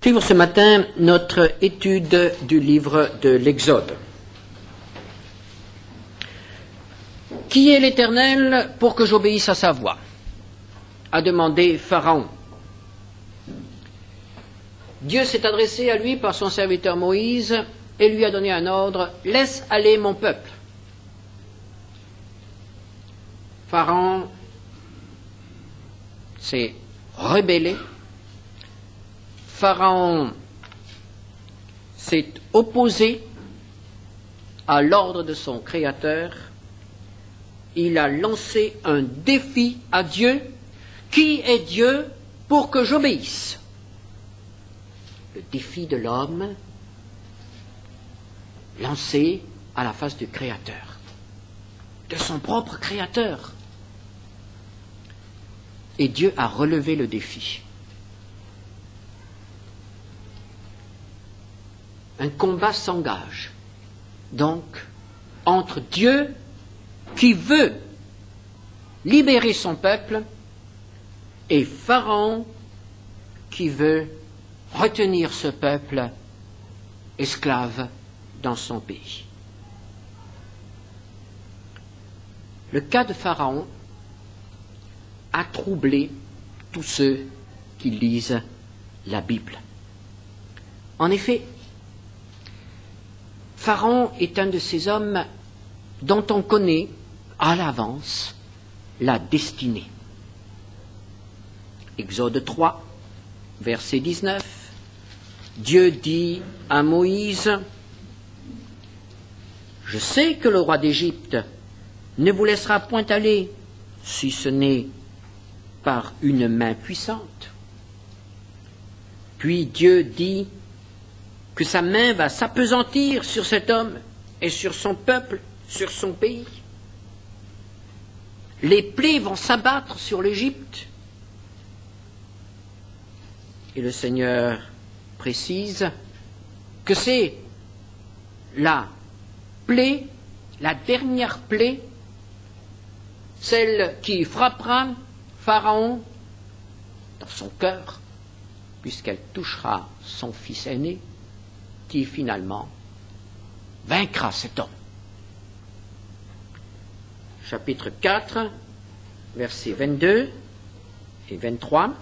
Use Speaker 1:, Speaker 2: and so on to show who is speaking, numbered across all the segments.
Speaker 1: Suivre ce matin notre étude du livre de l'Exode. Qui est l'Éternel pour que j'obéisse à sa voix? A demandé Pharaon. Dieu s'est adressé à lui par son serviteur Moïse et lui a donné un ordre: laisse aller mon peuple. Pharaon s'est rebellé. Pharaon s'est opposé à l'ordre de son Créateur. Il a lancé un défi à Dieu. Qui est Dieu pour que j'obéisse? Le défi de l'homme lancé à la face du Créateur, de son propre Créateur. Et Dieu a relevé le défi. Un combat s'engage, donc, entre Dieu, qui veut libérer son peuple, et Pharaon, qui veut retenir ce peuple esclave dans son pays. Le cas de Pharaon a troublé tous ceux qui lisent la Bible. En effet, Pharaon est un de ces hommes dont on connaît à l'avance la destinée. Exode 3, verset 19, Dieu dit à Moïse: « Je sais que le roi d'Égypte ne vous laissera point aller, si ce n'est par une main puissante. » Puis Dieu dit que sa main va s'appesantir sur cet homme et sur son peuple, sur son pays. Les plaies vont s'abattre sur l'Égypte. Et le Seigneur précise que c'est la plaie, la dernière plaie, celle qui frappera Pharaon dans son cœur, puisqu'elle touchera son fils aîné, qui finalement vaincra cet homme. Chapitre 4, versets 22 et 23.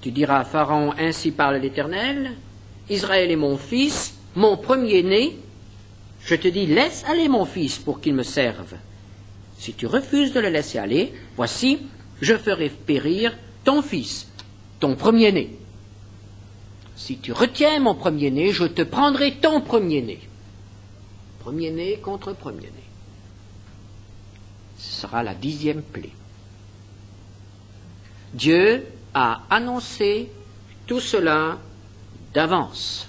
Speaker 1: Tu diras à Pharaon: ainsi parle l'Éternel, Israël est mon fils, mon premier-né. Je te dis, laisse aller mon fils pour qu'il me serve. Si tu refuses de le laisser aller, voici, je ferai périr ton fils, ton premier-né. Si tu retiens mon premier-né, je te prendrai ton premier-né. Premier-né contre premier-né. Ce sera la 10e plaie. Dieu a annoncé tout cela d'avance.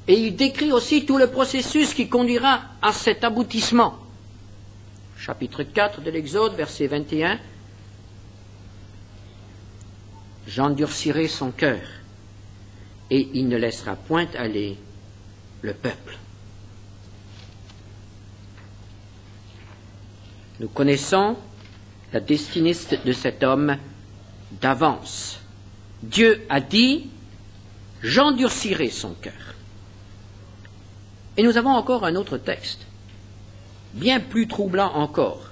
Speaker 1: Et il décrit aussi tout le processus qui conduira à cet aboutissement. Chapitre 4 de l'Exode, verset 21. J'endurcirai son cœur, et il ne laissera point aller le peuple. Nous connaissons la destinée de cet homme d'avance. Dieu a dit: j'endurcirai son cœur. Et nous avons encore un autre texte, bien plus troublant encore,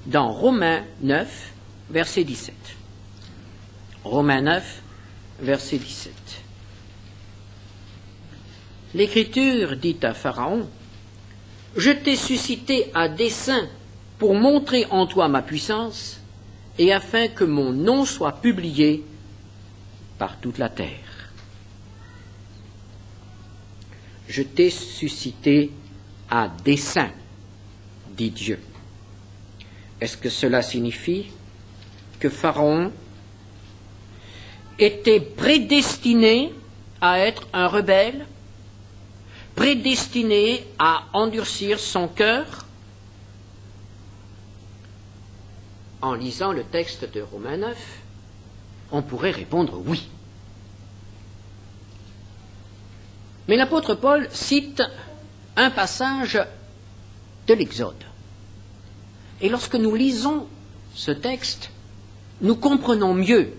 Speaker 1: dans Romains 9, verset 17. Romains 9, verset 17. L'Écriture dit à Pharaon: je t'ai suscité à dessein pour montrer en toi ma puissance, et afin que mon nom soit publié par toute la terre. Je t'ai suscité à dessein, dit Dieu. Est-ce que cela signifie que Pharaon était prédestiné à être un rebelle, prédestiné à endurcir son cœur? En lisant le texte de Romains 9, on pourrait répondre oui. Mais l'apôtre Paul cite un passage de l'Exode. Et lorsque nous lisons ce texte, nous comprenons mieux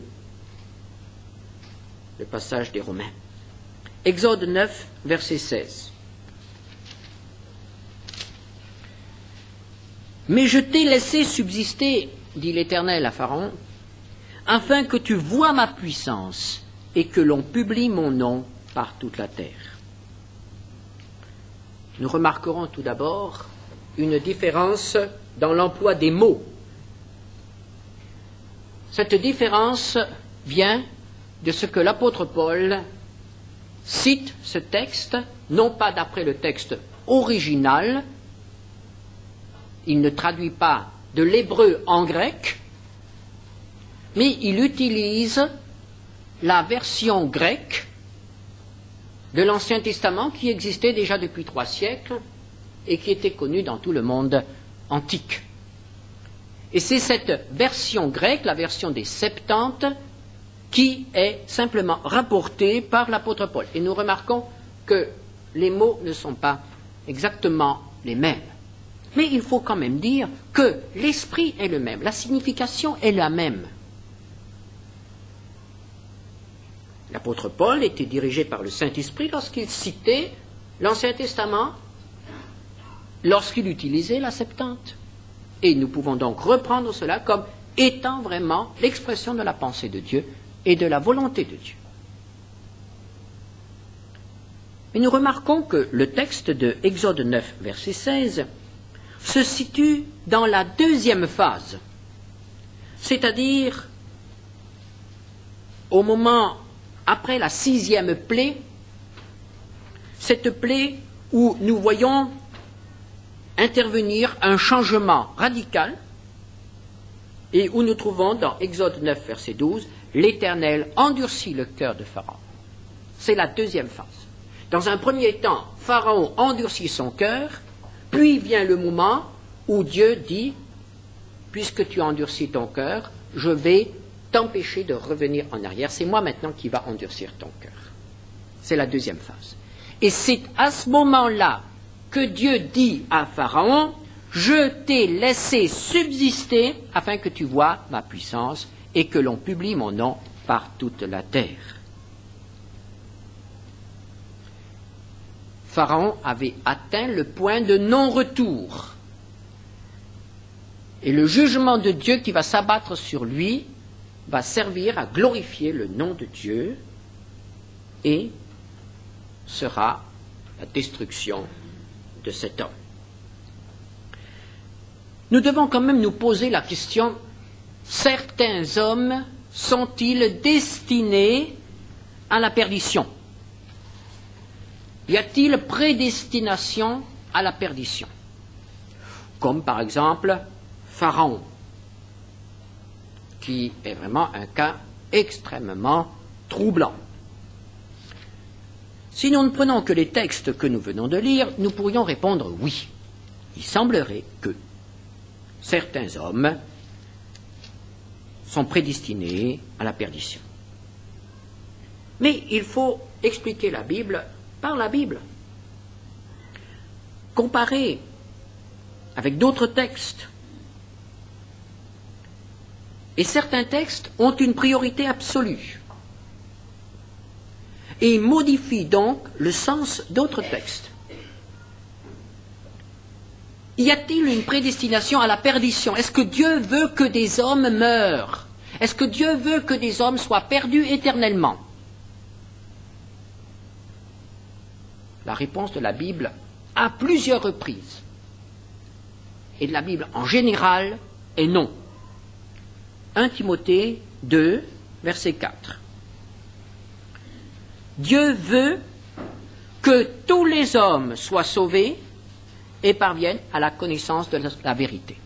Speaker 1: le passage des Romains. Exode 9, verset 16. Mais je t'ai laissé subsister, dit l'Éternel à Pharaon, afin que tu vois ma puissance et que l'on publie mon nom par toute la terre. Nous remarquerons tout d'abord une différence dans l'emploi des mots. Cette différence vient de ce que l'apôtre Paul cite ce texte, non pas d'après le texte original, il ne traduit pas de l'hébreu en grec, mais il utilise la version grecque de l'Ancien Testament qui existait déjà depuis 3 siècles et qui était connue dans tout le monde antique. Et c'est cette version grecque, la version des Septante, qui est simplement rapportée par l'apôtre Paul. Et nous remarquons que les mots ne sont pas exactement les mêmes. Mais il faut quand même dire que l'esprit est le même, la signification est la même. L'apôtre Paul était dirigé par le Saint-Esprit lorsqu'il citait l'Ancien Testament, lorsqu'il utilisait la Septante. Et nous pouvons donc reprendre cela comme étant vraiment l'expression de la pensée de Dieu et de la volonté de Dieu. Mais nous remarquons que le texte de Exode 9, verset 16, se situe dans la deuxième phase, c'est-à-dire au moment après la 6e plaie, cette plaie où nous voyons intervenir un changement radical et où nous trouvons dans Exode 9, verset 12, l'Éternel endurcit le cœur de Pharaon. C'est la deuxième phase. Dans un premier temps, Pharaon endurcit son cœur, puis vient le moment où Dieu dit, puisque tu as endurci ton cœur, je vais t'empêcher de revenir en arrière. C'est moi maintenant qui va endurcir ton cœur. C'est la deuxième phase. Et c'est à ce moment-là que Dieu dit à Pharaon, je t'ai laissé subsister afin que tu vois ma puissance et que l'on publie mon nom par toute la terre. Pharaon avait atteint le point de non-retour. Et le jugement de Dieu qui va s'abattre sur lui va servir à glorifier le nom de Dieu et sera la destruction de cet homme. Nous devons quand même nous poser la question, certains hommes sont-ils destinés à la perdition? Y a-t-il prédestination à la perdition? Comme par exemple Pharaon, qui est vraiment un cas extrêmement troublant. Si nous ne prenons que les textes que nous venons de lire, nous pourrions répondre oui. Il semblerait que certains hommes sont prédestinés à la perdition. Mais il faut expliquer la Bible par la Bible. Comparer avec d'autres textes. Et certains textes ont une priorité absolue et modifient donc le sens d'autres textes. Y a-t-il une prédestination à la perdition? Est-ce que Dieu veut que des hommes meurent? Est-ce que Dieu veut que des hommes soient perdus éternellement? La réponse de la Bible à plusieurs reprises et de la Bible en général est non. 1 Timothée 2, verset 4. Dieu veut que tous les hommes soient sauvés et parviennent à la connaissance de la vérité.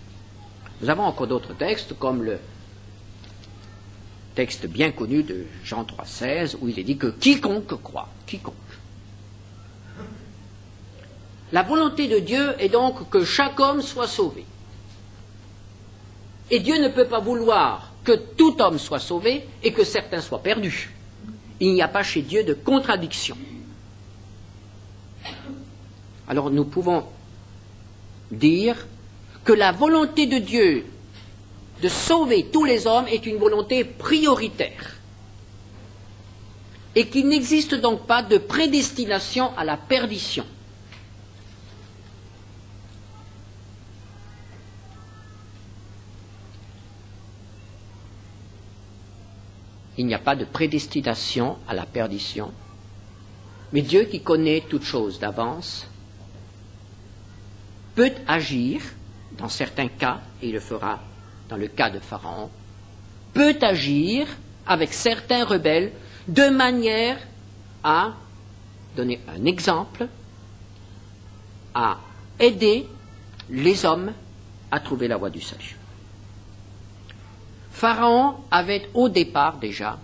Speaker 1: Nous avons encore d'autres textes, comme le texte bien connu de Jean 3,16, où il est dit que quiconque croit, quiconque. La volonté de Dieu est donc que chaque homme soit sauvé. Et Dieu ne peut pas vouloir que tout homme soit sauvé et que certains soient perdus. Il n'y a pas chez Dieu de contradiction. Alors nous pouvons dire que la volonté de Dieu de sauver tous les hommes est une volonté prioritaire. et qu'il n'existe donc pas de prédestination à la perdition. Il n'y a pas de prédestination à la perdition, mais Dieu qui connaît toutes choses d'avance peut agir, dans certains cas, et il le fera dans le cas de Pharaon, peut agir avec certains rebelles de manière à donner un exemple, à aider les hommes à trouver la voie du salut. Pharaon avait au départ déjà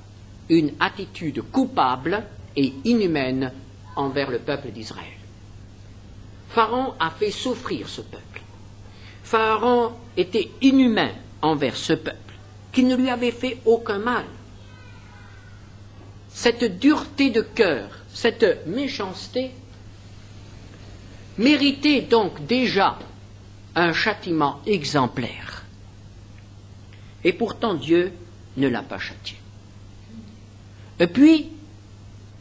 Speaker 1: une attitude coupable et inhumaine envers le peuple d'Israël. Pharaon a fait souffrir ce peuple. Pharaon était inhumain envers ce peuple, qui ne lui avait fait aucun mal. Cette dureté de cœur, cette méchanceté, méritait donc déjà un châtiment exemplaire. Et pourtant Dieu ne l'a pas châtié. Et puis,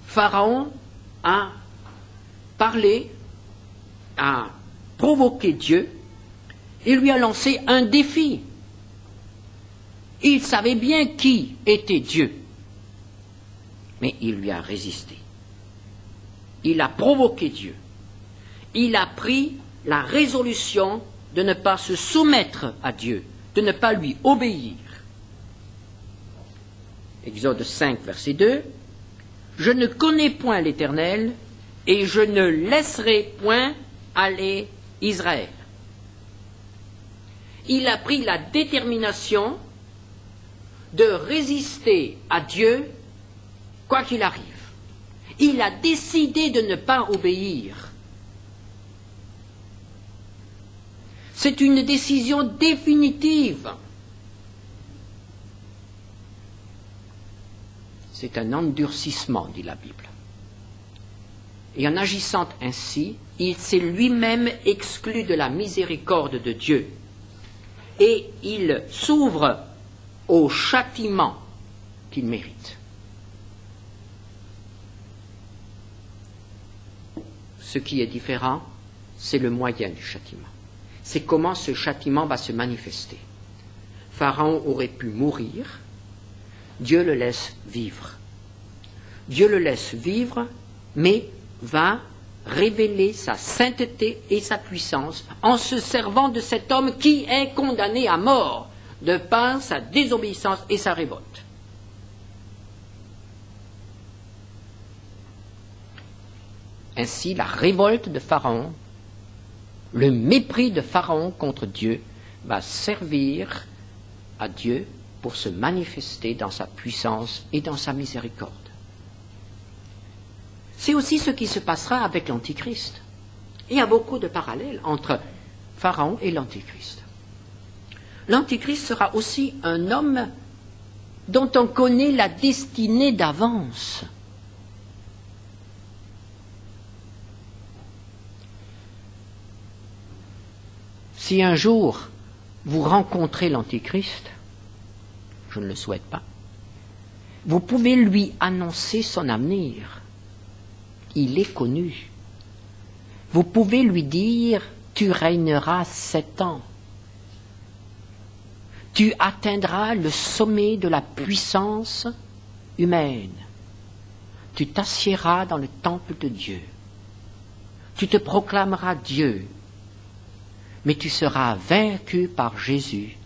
Speaker 1: Pharaon a parlé, a provoqué Dieu et lui a lancé un défi. Il savait bien qui était Dieu, mais il lui a résisté. Il a provoqué Dieu. Il a pris la résolution de ne pas se soumettre à Dieu, de ne pas lui obéir. Exode 5, verset 2. « Je ne connais point l'Éternel, et je ne laisserai point aller Israël. » Il a pris la détermination de résister à Dieu, quoi qu'il arrive. Il a décidé de ne pas obéir. C'est une décision définitive. C'est un endurcissement, dit la Bible. Et en agissant ainsi, il s'est lui-même exclu de la miséricorde de Dieu. Et il s'ouvre au châtiment qu'il mérite. Ce qui est différent, c'est le moyen du châtiment. C'est comment ce châtiment va se manifester. Pharaon aurait pu mourir, Dieu le laisse vivre. Dieu le laisse vivre, mais va révéler sa sainteté et sa puissance en se servant de cet homme qui est condamné à mort de par sa désobéissance et sa révolte. Ainsi, la révolte de Pharaon, le mépris de Pharaon contre Dieu va servir à Dieu pour se manifester dans sa puissance et dans sa miséricorde. C'est aussi ce qui se passera avec l'Antichrist. Il y a beaucoup de parallèles entre Pharaon et l'Antichrist. L'Antichrist sera aussi un homme dont on connaît la destinée d'avance. Si un jour vous rencontrez l'Antichrist, je ne le souhaite pas, vous pouvez lui annoncer son avenir. Il est connu. Vous pouvez lui dire, tu régneras 7 ans. Tu atteindras le sommet de la puissance humaine. Tu t'assiéras dans le temple de Dieu. Tu te proclameras Dieu. Mais tu seras vaincu par Jésus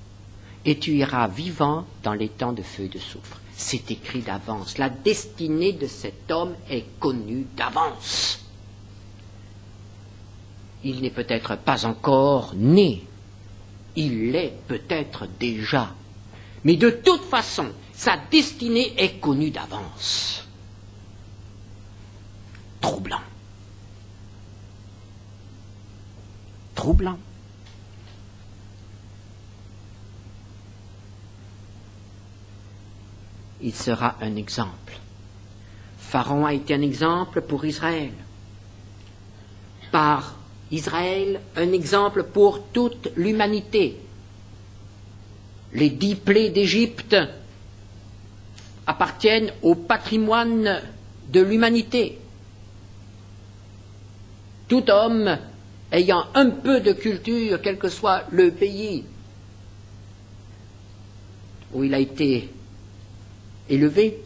Speaker 1: et tu iras vivant dans les temps de feu et de soufre. C'est écrit d'avance. La destinée de cet homme est connue d'avance. Il n'est peut-être pas encore né. Il l'est peut-être déjà. Mais de toute façon, sa destinée est connue d'avance. Troublant. Troublant. Il sera un exemple. Pharaon a été un exemple pour Israël. Par Israël, un exemple pour toute l'humanité. Les 10 plaies d'Égypte appartiennent au patrimoine de l'humanité. Tout homme ayant un peu de culture, quel que soit le pays où il a été élevé,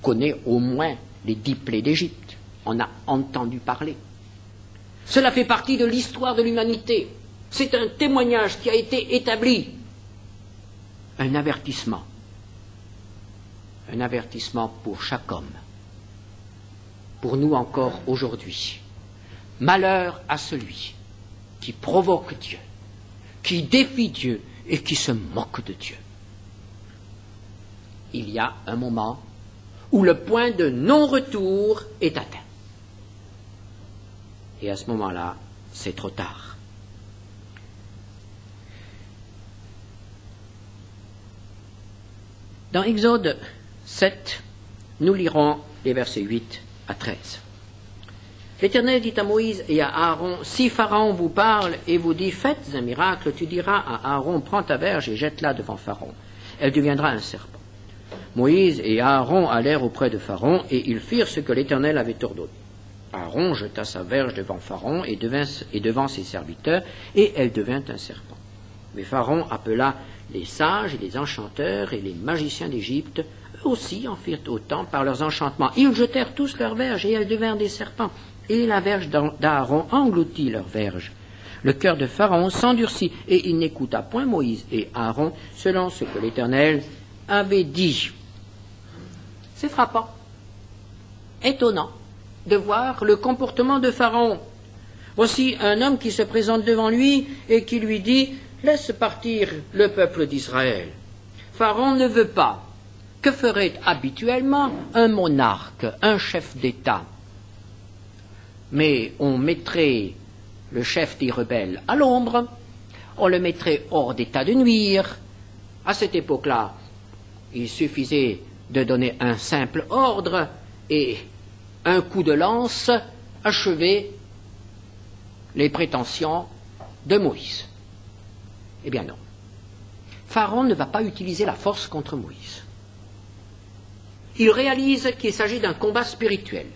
Speaker 1: connaît au moins les 10 plaies d'Égypte. On a entendu parler. Cela fait partie de l'histoire de l'humanité. C'est un témoignage qui a été établi. Un avertissement. Un avertissement pour chaque homme. Pour nous encore aujourd'hui. Malheur à celui qui provoque Dieu, qui défie Dieu et qui se moque de Dieu. Il y a un moment où le point de non-retour est atteint. Et à ce moment-là, c'est trop tard. Dans Exode 7, nous lirons les versets 8 à 13. L'Éternel dit à Moïse et à Aaron, « Si Pharaon vous parle et vous dit, faites un miracle, tu diras à Aaron, prends ta verge et jette-la devant Pharaon. Elle deviendra un serpent. » Moïse et Aaron allèrent auprès de Pharaon et ils firent ce que l'Éternel avait ordonné. Aaron jeta sa verge devant Pharaon et devant ses serviteurs, et elle devint un serpent. Mais Pharaon appela les sages et les enchanteurs et les magiciens d'Égypte. Eux aussi en firent autant par leurs enchantements. Ils jetèrent tous leurs verges et elles devinrent des serpents. Et la verge d'Aaron engloutit leur verge. Le cœur de Pharaon s'endurcit, et il n'écouta point Moïse et Aaron, selon ce que l'Éternel avait dit. C'est frappant, étonnant, de voir le comportement de Pharaon. Voici un homme qui se présente devant lui et qui lui dit « Laisse partir le peuple d'Israël. » Pharaon ne veut pas. Que ferait habituellement un monarque, un chef d'État? Mais on mettrait le chef des rebelles à l'ombre, on le mettrait hors d'état de nuire. À cette époque-là, il suffisait de donner un simple ordre et un coup de lance achevait les prétentions de Moïse. Eh bien non. Pharaon ne va pas utiliser la force contre Moïse. Il réalise qu'il s'agit d'un combat spirituel.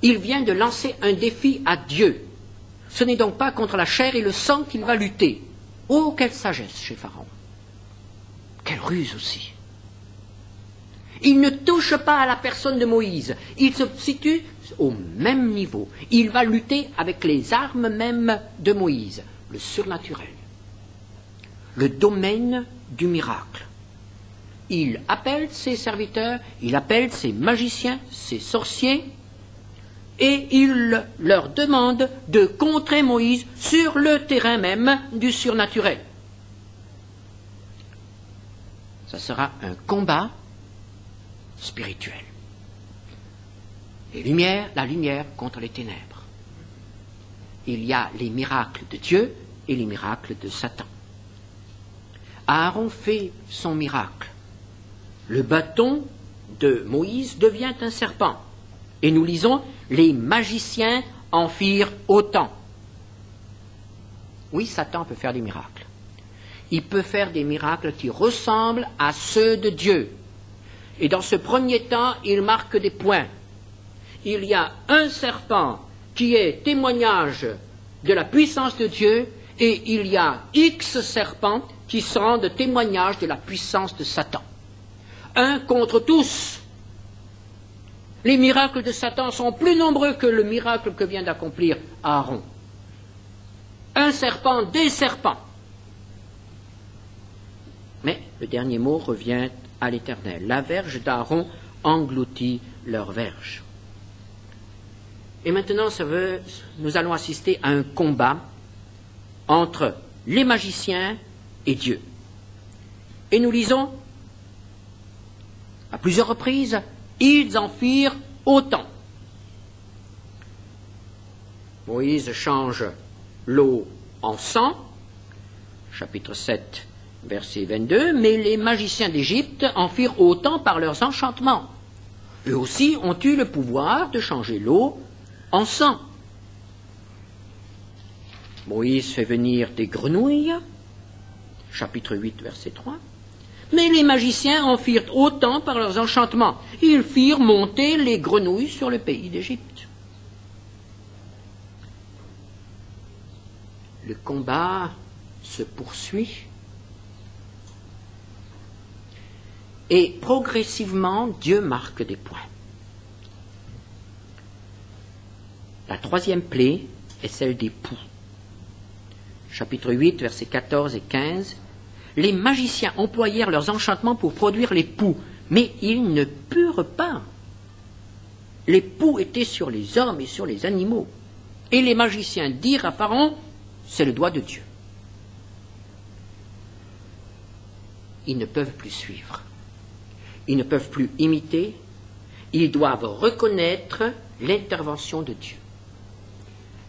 Speaker 1: Il vient de lancer un défi à Dieu. Ce n'est donc pas contre la chair et le sang qu'il va lutter. Oh, quelle sagesse chez Pharaon. Quelle ruse aussi. Il ne touche pas à la personne de Moïse. Il se situe au même niveau. Il va lutter avec les armes mêmes de Moïse. Le surnaturel. Le domaine du miracle. Il appelle ses serviteurs, il appelle ses magiciens, ses sorciers, et il leur demande de contrer Moïse sur le terrain même du surnaturel. Ça sera un combat spirituel. La lumière contre les ténèbres. Il y a les miracles de Dieu et les miracles de Satan. Aaron fait son miracle. Le bâton de Moïse devient un serpent. Et nous lisons, les magiciens en firent autant. Oui, Satan peut faire des miracles. Il peut faire des miracles qui ressemblent à ceux de Dieu. Et dans ce premier temps, il marque des points. Il y a un serpent qui est témoignage de la puissance de Dieu, et il y a X serpents qui rendent témoignage de la puissance de Satan. Un contre tous. Les miracles de Satan sont plus nombreux que le miracle que vient d'accomplir Aaron. Un serpent, des serpents. Mais le dernier mot revient à l'Éternel. La verge d'Aaron engloutit leur verge. Et maintenant, nous allons assister à un combat entre les magiciens et Dieu. Et nous lisons à plusieurs reprises, ils en firent autant. Moïse change l'eau en sang, chapitre 7, verset 22, mais les magiciens d'Égypte en firent autant par leurs enchantements. Eux aussi ont eu le pouvoir de changer l'eau en sang. Moïse fait venir des grenouilles, chapitre 8, verset 3. Mais les magiciens en firent autant par leurs enchantements. Ils firent monter les grenouilles sur le pays d'Égypte. Le combat se poursuit et progressivement Dieu marque des points. La troisième plaie est celle des poux. Chapitre 8, versets 14 et 15. Les magiciens employèrent leurs enchantements pour produire les poux, mais ils ne purent pas. Les poux étaient sur les hommes et sur les animaux. Et les magiciens dirent à Pharaon, c'est le doigt de Dieu. Ils ne peuvent plus suivre. Ils ne peuvent plus imiter. Ils doivent reconnaître l'intervention de Dieu.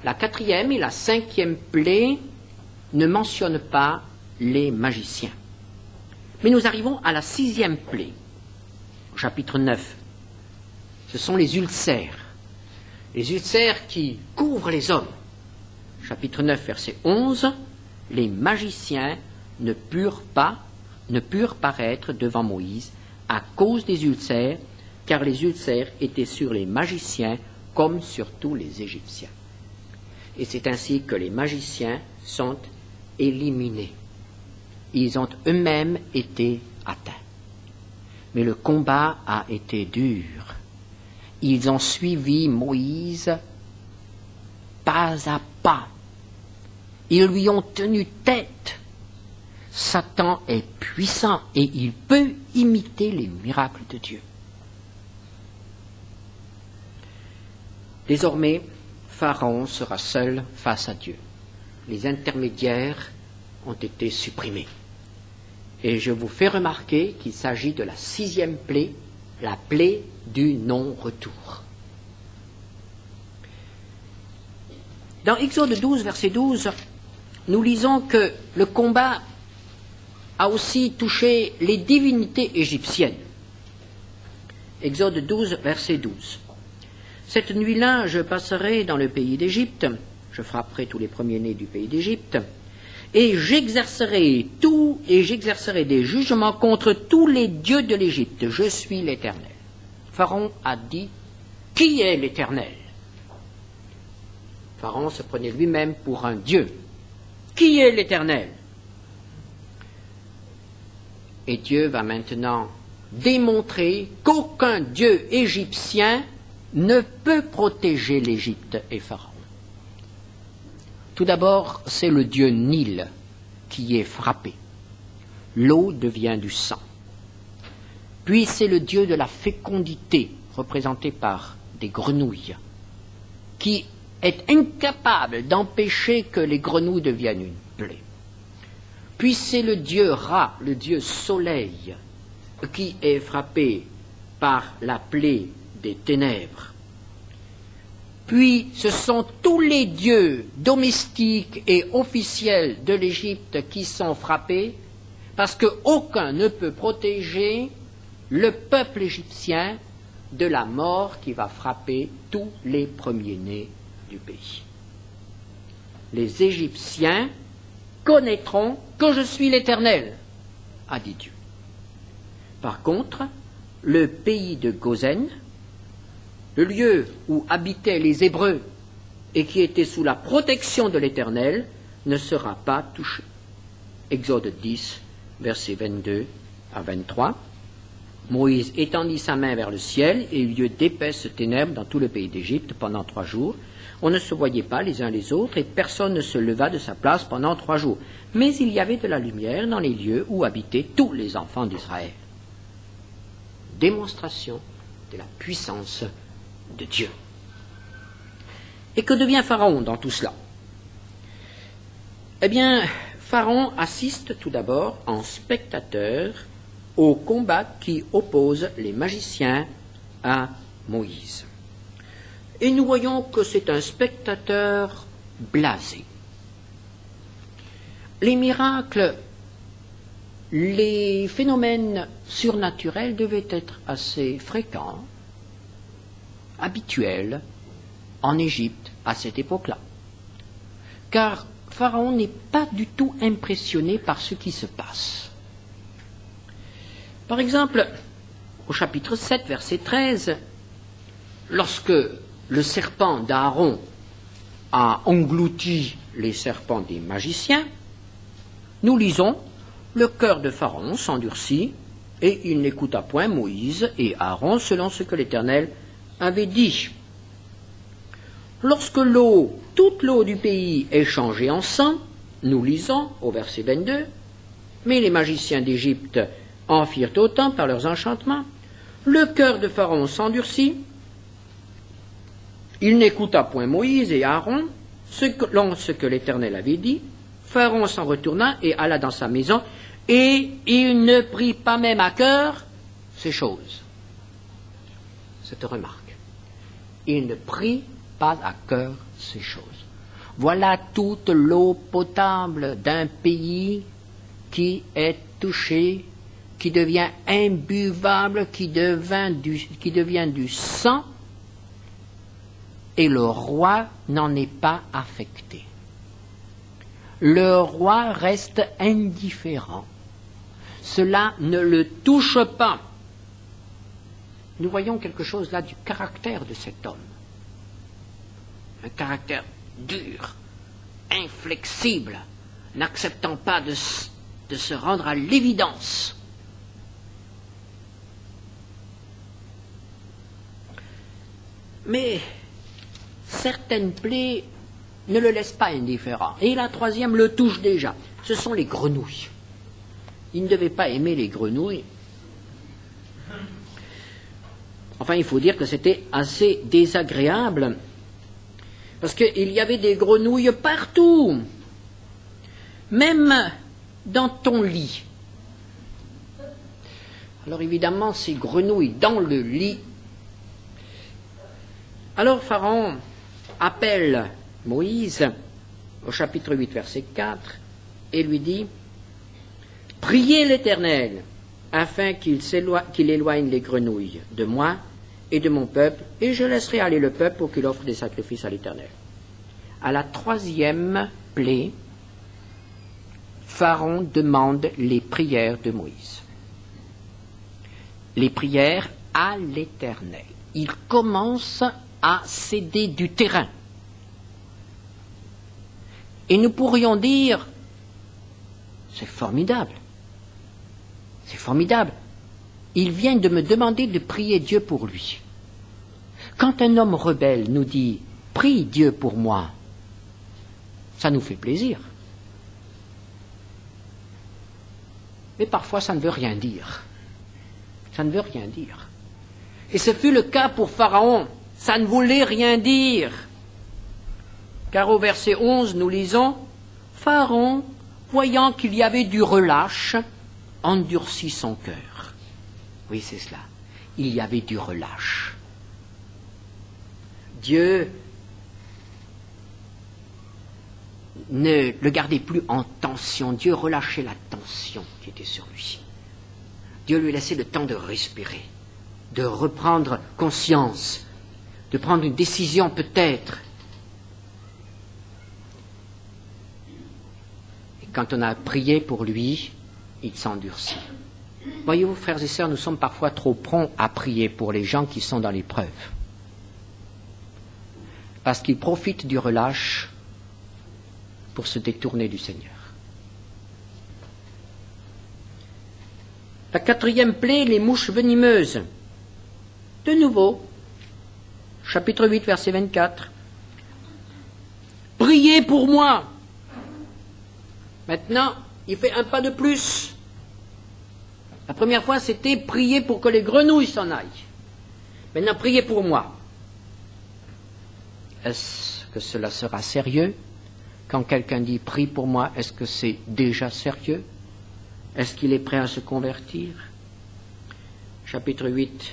Speaker 1: La quatrième et la cinquième plaie ne mentionnent pas les magiciens. Mais nous arrivons à la sixième plaie, au chapitre 9. Ce sont les ulcères. Les ulcères qui couvrent les hommes. Chapitre 9, verset 11. Les magiciens ne purent paraître devant Moïse à cause des ulcères, car les ulcères étaient sur les magiciens comme sur tous les Égyptiens. Et c'est ainsi que les magiciens sont éliminés. Ils ont eux-mêmes été atteints. Mais le combat a été dur. Ils ont suivi Moïse pas à pas. Ils lui ont tenu tête. Satan est puissant et il peut imiter les miracles de Dieu. Désormais, Pharaon sera seul face à Dieu. Les intermédiaires ont été supprimés. Et je vous fais remarquer qu'il s'agit de la sixième plaie, la plaie du non-retour. Dans Exode 12, verset 12, nous lisons que le combat a aussi touché les divinités égyptiennes. Exode 12, verset 12. Cette nuit-là, je passerai dans le pays d'Égypte, je frapperai tous les premiers-nés du pays d'Égypte, et j'exercerai des jugements contre tous les dieux de l'Égypte. Je suis l'Éternel. Pharaon a dit, qui est l'Éternel? Pharaon se prenait lui-même pour un dieu. Qui est l'Éternel? Et Dieu va maintenant démontrer qu'aucun dieu égyptien ne peut protéger l'Égypte et Pharaon. Tout d'abord, c'est le dieu Nil qui est frappé. L'eau devient du sang. Puis c'est le dieu de la fécondité, représenté par des grenouilles, qui est incapable d'empêcher que les grenouilles deviennent une plaie. Puis c'est le dieu Ra, le dieu soleil, qui est frappé par la plaie des ténèbres. Puis ce sont tous les dieux domestiques et officiels de l'Égypte qui sont frappés, parce qu'aucun ne peut protéger le peuple égyptien de la mort qui va frapper tous les premiers-nés du pays. Les Égyptiens connaîtront que je suis l'Éternel, a dit Dieu. Par contre, le pays de Gozen, le lieu où habitaient les Hébreux et qui était sous la protection de l'Éternel, ne sera pas touché. Exode 10, versets 22 à 23. Moïse étendit sa main vers le ciel et il y eut d'épaisses ténèbres dans tout le pays d'Égypte pendant 3 jours. On ne se voyait pas les uns les autres et personne ne se leva de sa place pendant 3 jours. Mais il y avait de la lumière dans les lieux où habitaient tous les enfants d'Israël. Démonstration de la puissance de Dieu. Et que devient Pharaon dans tout cela? Eh bien, Pharaon assiste tout d'abord en spectateur au combat qui oppose les magiciens à Moïse. Et nous voyons que c'est un spectateur blasé. Les miracles, les phénomènes surnaturels devaient être assez fréquents, habituels, en Égypte à cette époque-là. Car Pharaon n'est pas du tout impressionné par ce qui se passe. Par exemple, au chapitre 7, verset 13, lorsque le serpent d'Aaron a englouti les serpents des magiciens, nous lisons « Le cœur de Pharaon s'endurcit, et il n'écouta point Moïse et Aaron selon ce que l'Éternel avait dit. » Lorsque toute l'eau du pays est changée en sang, nous lisons au verset 22, « Mais les magiciens d'Égypte en firent autant par leurs enchantements. Le cœur de Pharaon s'endurcit. Il n'écouta point Moïse et Aaron, selon ce que l'Éternel avait dit. Pharaon s'en retourna et alla dans sa maison, et il ne prit pas même à cœur ces choses. » Cette remarque. Il ne prit pas à cœur ces choses. Voilà toute l'eau potable d'un pays qui est touché, qui devient imbuvable, qui devient du sang, et le roi n'en est pas affecté. Le roi reste indifférent. Cela ne le touche pas. Nous voyons quelque chose là du caractère de cet homme. Un caractère dur, inflexible, n'acceptant pas de se rendre à l'évidence. Mais certaines plaies ne le laissent pas indifférent. Et la troisième le touche déjà. Ce sont les grenouilles. Il ne devait pas aimer les grenouilles. Enfin, il faut dire que c'était assez désagréable, parce qu'il y avait des grenouilles partout, même dans ton lit. Alors évidemment, ces grenouilles dans le lit. Alors Pharaon appelle Moïse au chapitre 8, verset 4, et lui dit « Priez l'Éternel, afin qu'il éloigne les grenouilles de moi et de mon peuple, et je laisserai aller le peuple pour qu'il offre des sacrifices à l'Éternel. » À la troisième plaie, Pharaon demande les prières de Moïse. Les prières à l'Éternel. Il commence à céder du terrain. Et nous pourrions dire, c'est formidable. C'est formidable. Il vient de me demander de prier Dieu pour lui. Quand un homme rebelle nous dit « Prie Dieu pour moi », ça nous fait plaisir. Mais parfois ça ne veut rien dire. Ça ne veut rien dire. Et ce fut le cas pour Pharaon. Ça ne voulait rien dire. Car au verset 11, nous lisons « Pharaon, voyant qu'il y avait du relâche, endurcit son cœur. » Oui, c'est cela. Il y avait du relâche. Dieu ne le gardait plus en tension. Dieu relâchait la tension qui était sur lui. Dieu lui laissait le temps de respirer, de reprendre conscience, de prendre une décision peut-être. Et quand on a prié pour lui, il s'endurcit. Voyez-vous, frères et sœurs, nous sommes parfois trop prompts à prier pour les gens qui sont dans l'épreuve. Parce qu'ils profitent du relâche pour se détourner du Seigneur. La quatrième plaie, les mouches venimeuses. De nouveau, chapitre 8, verset 24. « Priez pour moi !» Maintenant, il fait un pas de plus. La première fois, c'était prier pour que les grenouilles s'en aillent. Maintenant, priez pour moi. Est-ce que cela sera sérieux? Quand quelqu'un dit « prie pour moi », est-ce que c'est déjà sérieux? Est-ce qu'il est prêt à se convertir? Chapitre 8,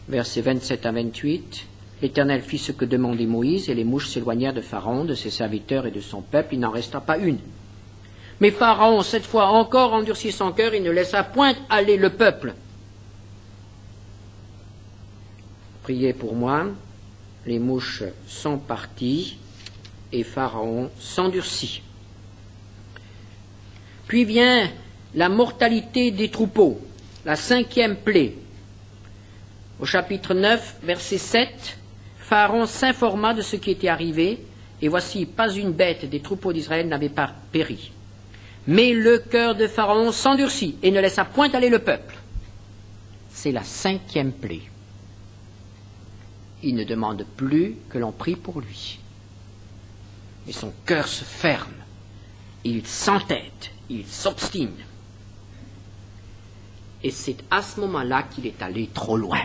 Speaker 1: versets 27 à 28. L'Éternel fit ce que demandait Moïse, et les mouches s'éloignèrent de Pharaon, de ses serviteurs et de son peuple. Il n'en resta pas une. Mais Pharaon, cette fois encore, endurcit son cœur, il ne laissa point aller le peuple. Priez pour moi. Les mouches sont parties, et Pharaon s'endurcit. Puis vient la mortalité des troupeaux. la 5e plaie. Au chapitre 9, verset 7, Pharaon s'informa de ce qui était arrivé, et voici, pas une bête des troupeaux d'Israël n'avait pas péri. Mais le cœur de Pharaon s'endurcit et ne laissa point aller le peuple. C'est la 5e plaie. Il ne demande plus que l'on prie pour lui. Mais son cœur se ferme, il s'entête, il s'obstine. Et c'est à ce moment-là qu'il est allé trop loin.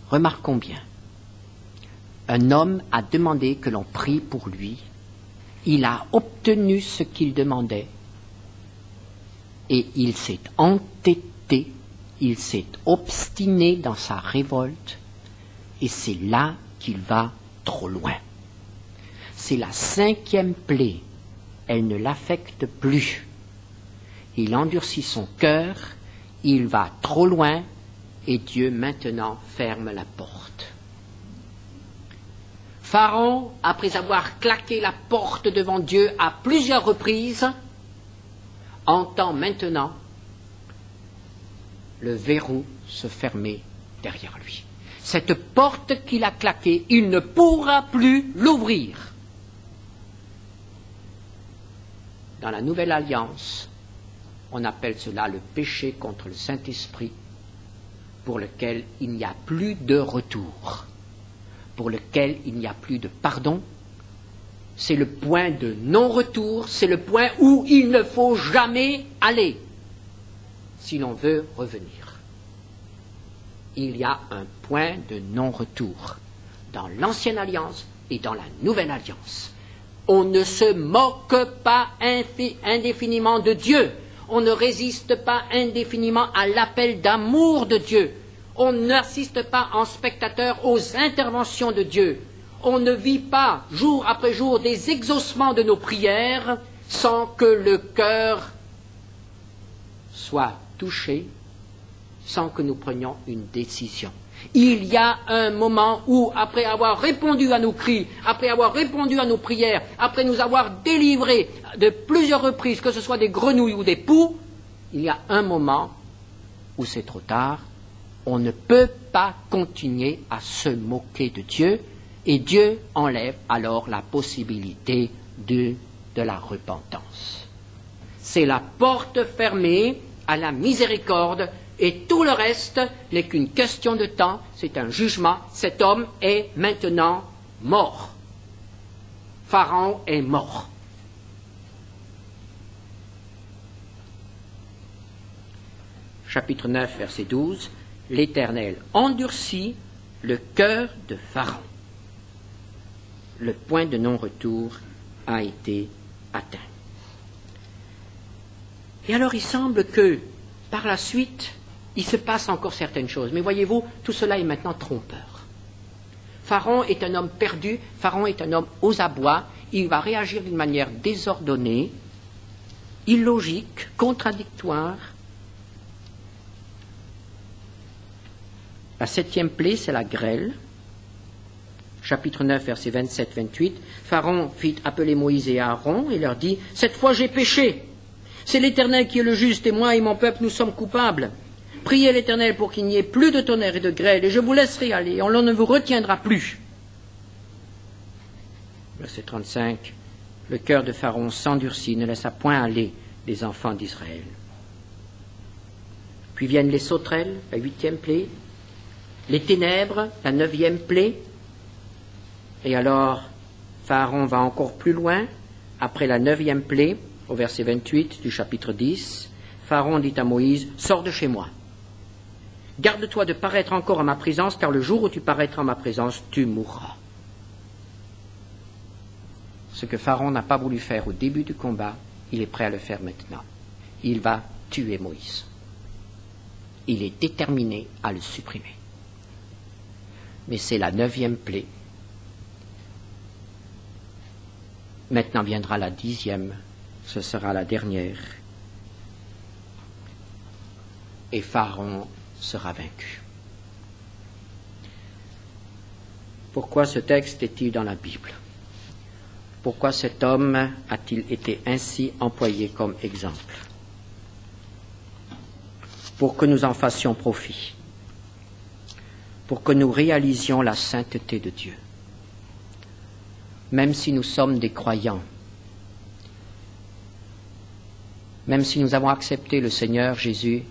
Speaker 1: Remarquons bien, un homme a demandé que l'on prie pour lui, il a obtenu ce qu'il demandait, et il s'est entêté, il s'est obstiné dans sa révolte, et c'est là qu'il va trop loin. C'est la 5e plaie, elle ne l'affecte plus. Il endurcit son cœur, il va trop loin, et Dieu maintenant ferme la porte. Pharaon, après avoir claqué la porte devant Dieu à plusieurs reprises, entend maintenant le verrou se fermer derrière lui. Cette porte qu'il a claquée, il ne pourra plus l'ouvrir. Dans la Nouvelle Alliance, on appelle cela le péché contre le Saint-Esprit, pour lequel il n'y a plus de retour, pour lequel il n'y a plus de pardon. C'est le point de non-retour, c'est le point où il ne faut jamais aller si l'on veut revenir. Il y a un point de non-retour dans l'Ancienne Alliance et dans la Nouvelle Alliance. On ne se moque pas indéfiniment de Dieu. On ne résiste pas indéfiniment à l'appel d'amour de Dieu. On n'assiste pas en spectateur aux interventions de Dieu. On ne vit pas jour après jour des exaucements de nos prières sans que le cœur soit touché, sans que nous prenions une décision. Il y a un moment où, après avoir répondu à nos cris, après avoir répondu à nos prières, après nous avoir délivrés de plusieurs reprises, que ce soit des grenouilles ou des poux, il y a un moment où c'est trop tard. On ne peut pas continuer à se moquer de Dieu, et Dieu enlève alors la possibilité de la repentance. C'est la porte fermée à la miséricorde, et tout le reste n'est qu'une question de temps, c'est un jugement. Cet homme est maintenant mort. Pharaon est mort. Chapitre 9, verset 12. L'Éternel endurcit le cœur de Pharaon. Le point de non-retour a été atteint. Et alors il semble que, par la suite, il se passe encore certaines choses. Mais voyez-vous, tout cela est maintenant trompeur. Pharaon est un homme perdu, Pharaon est un homme aux abois, il va réagir d'une manière désordonnée, illogique, contradictoire. La 7e plaie, c'est la grêle. Chapitre 9, versets 27-28. Pharaon fit appeler Moïse et Aaron et leur dit « Cette fois j'ai péché. C'est l'Éternel qui est le juste, et moi et mon peuple, nous sommes coupables. Priez l'Éternel pour qu'il n'y ait plus de tonnerre et de grêle, et je vous laisserai aller, on ne vous retiendra plus. » Verset 35. Le cœur de Pharaon s'endurcit, ne laissa point aller les enfants d'Israël. Puis viennent les sauterelles, la 8e plaie, les ténèbres, la 9e plaie, et alors Pharaon va encore plus loin, après la 9e plaie, au verset 28 du chapitre 10, Pharaon dit à Moïse, « Sors de chez moi. Garde-toi de paraître encore à ma présence, car le jour où tu paraîtras à ma présence, tu mourras. » Ce que Pharaon n'a pas voulu faire au début du combat, il est prêt à le faire maintenant. Il va tuer Moïse. Il est déterminé à le supprimer. Mais c'est la 9e plaie. Maintenant viendra la 10e. Ce sera la dernière. Et Pharaon sera vaincu. Pourquoi ce texte est-il dans la Bible? pourquoi cet homme a-t-il été ainsi employé comme exemple? Pour que nous en fassions profit, pour que nous réalisions la sainteté de Dieu. Même si nous sommes des croyants, même si nous avons accepté le Seigneur Jésus,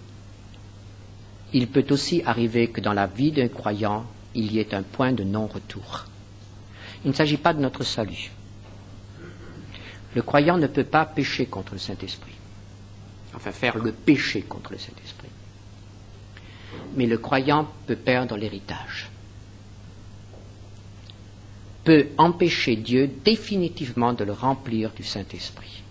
Speaker 1: il peut aussi arriver que dans la vie d'un croyant, il y ait un point de non-retour. Il ne s'agit pas de notre salut. Le croyant ne peut pas pécher contre le Saint-Esprit, enfin faire le péché contre le Saint-Esprit. Mais le croyant peut perdre l'héritage, peut empêcher Dieu définitivement de le remplir du Saint-Esprit.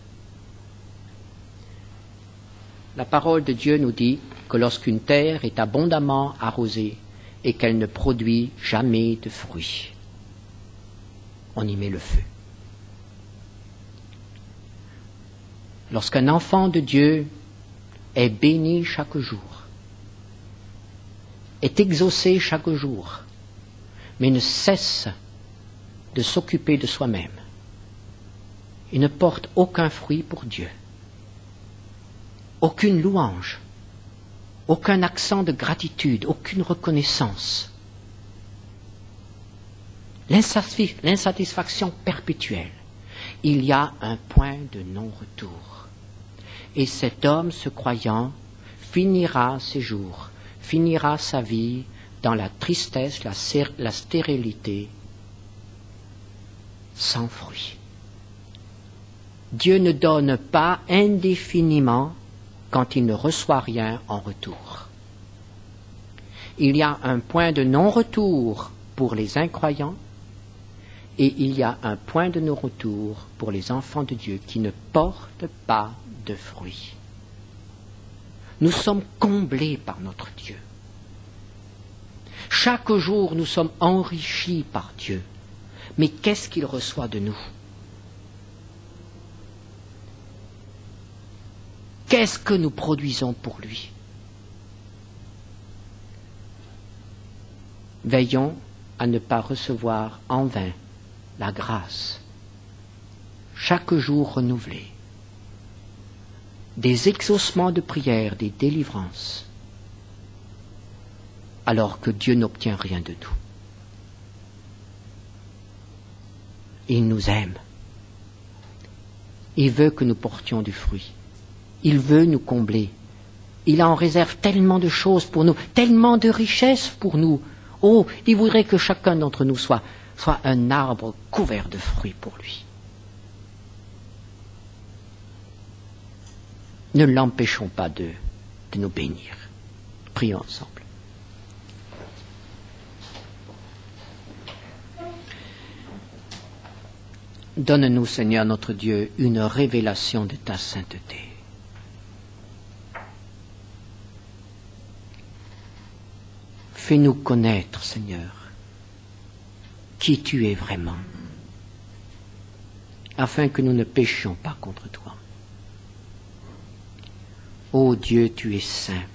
Speaker 1: La parole de Dieu nous dit que lorsqu'une terre est abondamment arrosée et qu'elle ne produit jamais de fruits, on y met le feu. Lorsqu'un enfant de Dieu est béni chaque jour, est exaucé chaque jour, mais ne cesse de s'occuper de soi-même, il ne porte aucun fruit pour Dieu, aucune louange, aucun accent de gratitude, aucune reconnaissance. L'insatisfaction perpétuelle. Il y a un point de non-retour. Et cet homme, ce croyant, finira ses jours, finira sa vie dans la tristesse, la stérilité, sans fruit. Dieu ne donne pas indéfiniment quand il ne reçoit rien en retour. Il y a un point de non-retour pour les incroyants et il y a un point de non-retour pour les enfants de Dieu qui ne portent pas de fruits. Nous sommes comblés par notre Dieu. Chaque jour, nous sommes enrichis par Dieu. Mais qu'est-ce qu'il reçoit de nous? Qu'est-ce que nous produisons pour lui? Veillons à ne pas recevoir en vain la grâce, chaque jour renouvelée, des exaucements de prière, des délivrances, alors que Dieu n'obtient rien de nous. Il nous aime. Il veut que nous portions du fruit. Il veut nous combler. Il en réserve tellement de choses pour nous, tellement de richesses pour nous. Oh, il voudrait que chacun d'entre nous soit un arbre couvert de fruits pour lui. Ne l'empêchons pas de nous bénir. Prions ensemble. Donne-nous, Seigneur notre Dieu, une révélation de ta sainteté. Fais-nous connaître, Seigneur, qui tu es vraiment, afin que nous ne péchions pas contre toi. Ô Dieu, tu es saint,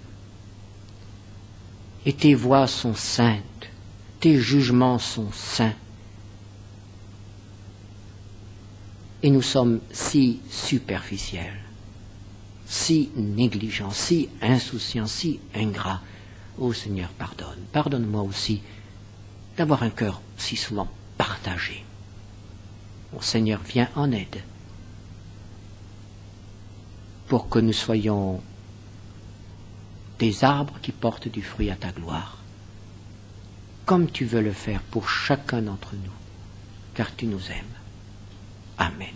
Speaker 1: et tes voies sont saintes, tes jugements sont saints, et nous sommes si superficiels, si négligents, si insouciants, si ingrats. Ô Seigneur, pardonne. Pardonne-moi aussi d'avoir un cœur si souvent partagé. Ô Seigneur, viens en aide pour que nous soyons des arbres qui portent du fruit à ta gloire, comme tu veux le faire pour chacun d'entre nous, car tu nous aimes. Amen.